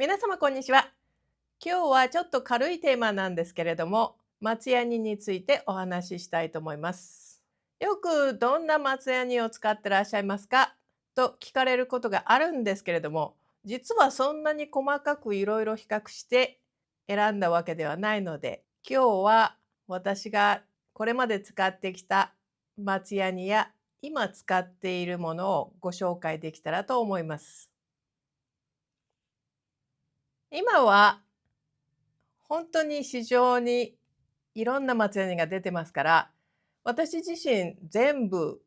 皆様こんにちは。今日はちょっと軽いテーマなんですけれども、松ヤニについてお話ししたいと思います。よくどんな松ヤニを使ってらっしゃいますかと聞かれることがあるんですけれども、実はそんなに細かくいろいろ比較して選んだわけではないので、今日は私がこれまで使ってきた松ヤニや今使っているものをご紹介できたらと思います。今は本当に市場にいろんな松ヤニが出てますから、私自身全部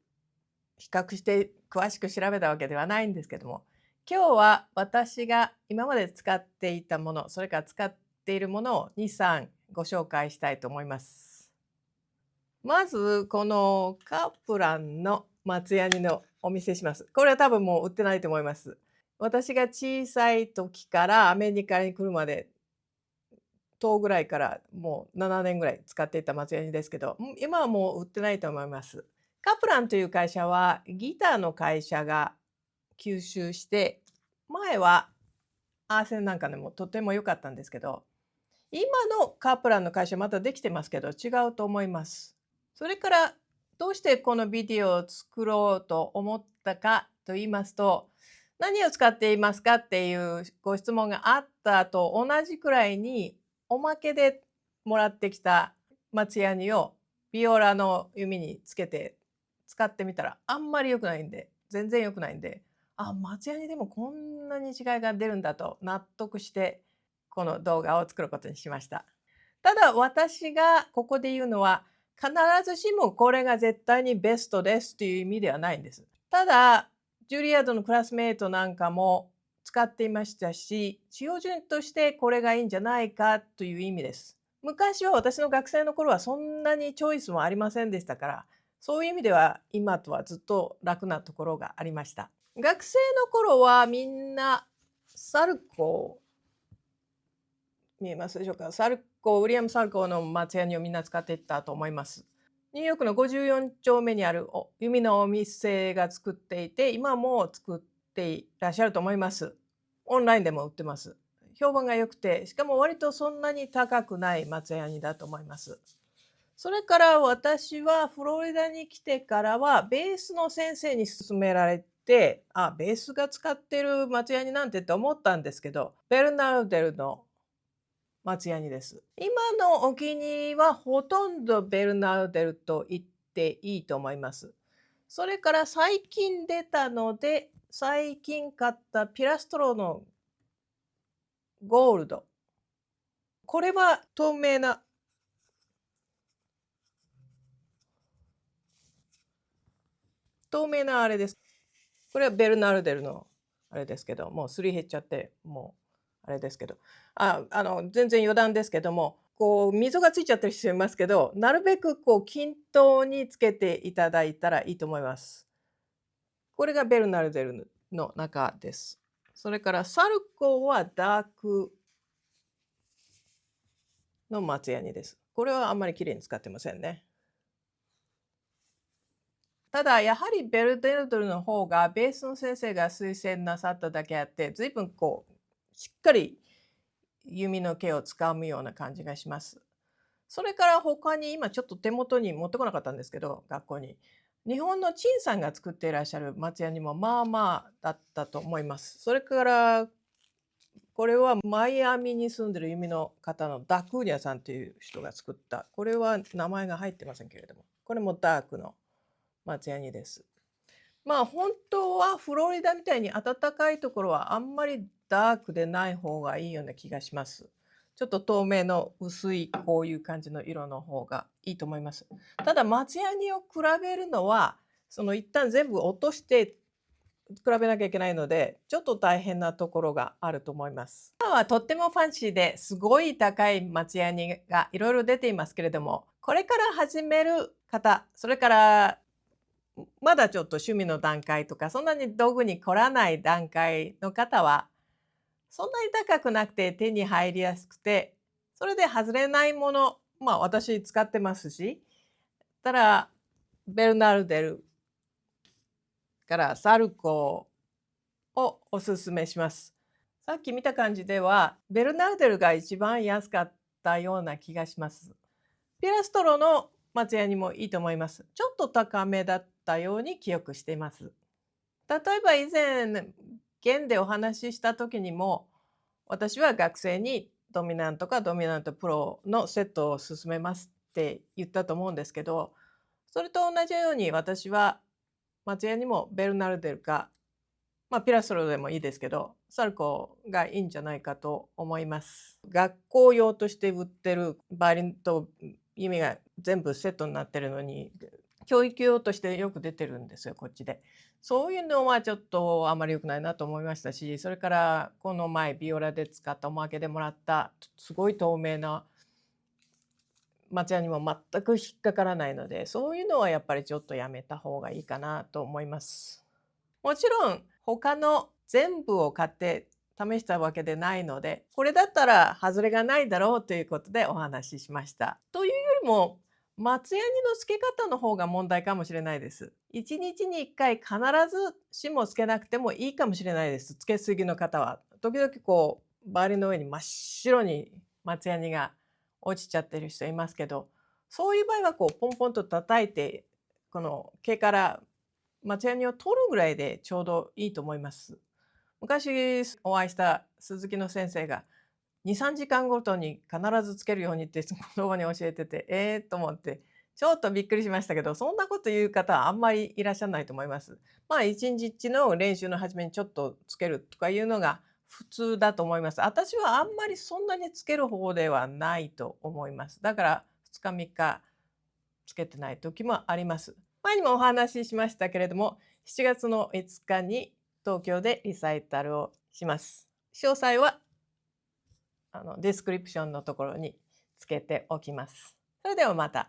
比較して詳しく調べたわけではないんですけども、今日は私が今まで使っていたもの、それから使っているものを2、3ご紹介したいと思います。まずこのカプランの松ヤニのお見せします。これは多分もう売ってないと思います。私が小さい時からアメリカに来るまで10ぐらいからもう7年ぐらい使っていた松ヤニですけど、今はもう売ってないと思います。カプランという会社はギターの会社が吸収して、前はアーセンなんかでもとても良かったんですけど、今のカプランの会社またできてますけど違うと思います。それからどうしてこのビデオを作ろうと思ったかと言いますと、何を使っていますかっていうご質問があったと同じくらいに、おまけでもらってきた松ヤニをビオラの弓につけて使ってみたらあんまり良くないんで、全然良くないんで、松ヤニでもこんなに違いが出るんだと納得して、この動画を作ることにしました。ただ私がここで言うのは、必ずしもこれが絶対にベストですという意味ではないんです。ただ、ジュリアードのクラスメートなんかも使っていましたし、使用順としてこれがいいんじゃないかという意味です。昔は私の学生の頃はそんなにチョイスもありませんでしたから、そういう意味では今とはずっと楽なところがありました。学生の頃はみんなサルコ見えますでしょうか。ウィリアム・サルコーの松ヤニをみんな使っていったと思います。ニューヨークの54丁目にある弓のお店が作っていて、今も作っていらっしゃると思います。オンラインでも売ってます。評判が良くて、しかも割とそんなに高くない松ヤニだと思います。それから私はフロリダに来てからはベースの先生に勧められて、ベースが使ってる松ヤニなんてって思ったんですけど、ベルナルデルの松ヤニです。今のお気に入りはほとんどベルナルデルと言っていいと思います。それから最近出たので、最近買ったピラストロのゴールド。これは透明なあれです。これはベルナルデルのあれですけど、もうすり減っちゃって、もうあれですけど、全然余談ですけども、こう溝がついちゃってる人いますけど、なるべくこう均等につけていただいたらいいと思います。これがベルナルデルの中です。それからサルコーはダークの松ヤニです。これはあんまり綺麗に使ってませんね。ただやはりベルデルドルの方がベースの先生が推薦なさっただけあって、随分こうしっかり弓の毛をつかむような感じがします。それから他に今ちょっと手元に持ってこなかったんですけど、学校に。日本の陳さんが作っていらっしゃる松屋にもまあまあだったと思います。それからこれはマイアミに住んでる弓の方のダクーニャさんという人が作った。これは名前が入ってませんけれども、これもダークの松ヤニです。まあ本当はフロリダみたいに暖かいところはあんまりダークでない方がいいような気がします。ちょっと透明の薄いこういう感じの色の方がいいと思います。ただ松ヤニを比べるのは、その一旦全部落として比べなきゃいけないので、ちょっと大変なところがあると思います。今はとってもファンシーですごい高い松ヤニがいろいろ出ていますけれども、これから始める方、それからまだちょっと趣味の段階とか、そんなに道具に凝らない段階の方は、そんなに高くなくて手に入りやすくて、それで外れないもの、私使ってますし、たらベルナルデルからサルコーをおすすめします。さっき見た感じでは、ベルナルデルが一番安かったような気がします。ピラストロの松ヤニもいいと思います。ちょっと高めだったように記憶しています。例えば以前、現でお話しした時にも、私は学生にドミナントかドミナントプロのセットを勧めますって言ったと思うんですけど、それと同じように私は松屋にもベルナルデルか、ピラストロでもいいですけど、サルコーがいいんじゃないかと思います。学校用として売ってるバイオリンと弓が全部セットになってるのに、教育用としてよく出てるんですよ、こっちで。そういうのはちょっとあまり良くないなと思いましたし、それからこの前ビオラで使ったおまけでもらったすごい透明な松屋にも全く引っかからないので、そういうのはやっぱりちょっとやめた方がいいかなと思います。もちろん他の全部を買って試したわけでないので、これだったら外れがないだろうということでお話ししました。というよりも、松ヤニの付け方の方が問題かもしれないです。1日に1回必ずしもつけなくてもいいかもしれないです。つけすぎの方は。時々こう、バーリンの上に真っ白に松ヤニが落ちちゃってる人いますけど、そういう場合はこうポンポンと叩いて、この毛から松ヤニを取るぐらいでちょうどいいと思います。昔お会いした鈴木の先生が2、3時間ごとに必ずつけるようにって子供に教えてて、と思って、ちょっとびっくりしましたけど、そんなこと言う方はあんまりいらっしゃらないと思います。1日の練習の初めにちょっとつけるとかいうのが普通だと思います。私はあんまりそんなにつける方ではないと思います。だから2日3日つけてない時もあります。前にもお話ししましたけれども、7月の5日に東京でリサイタルをします。詳細はディスクリプションのところにつけておきます。それではまた。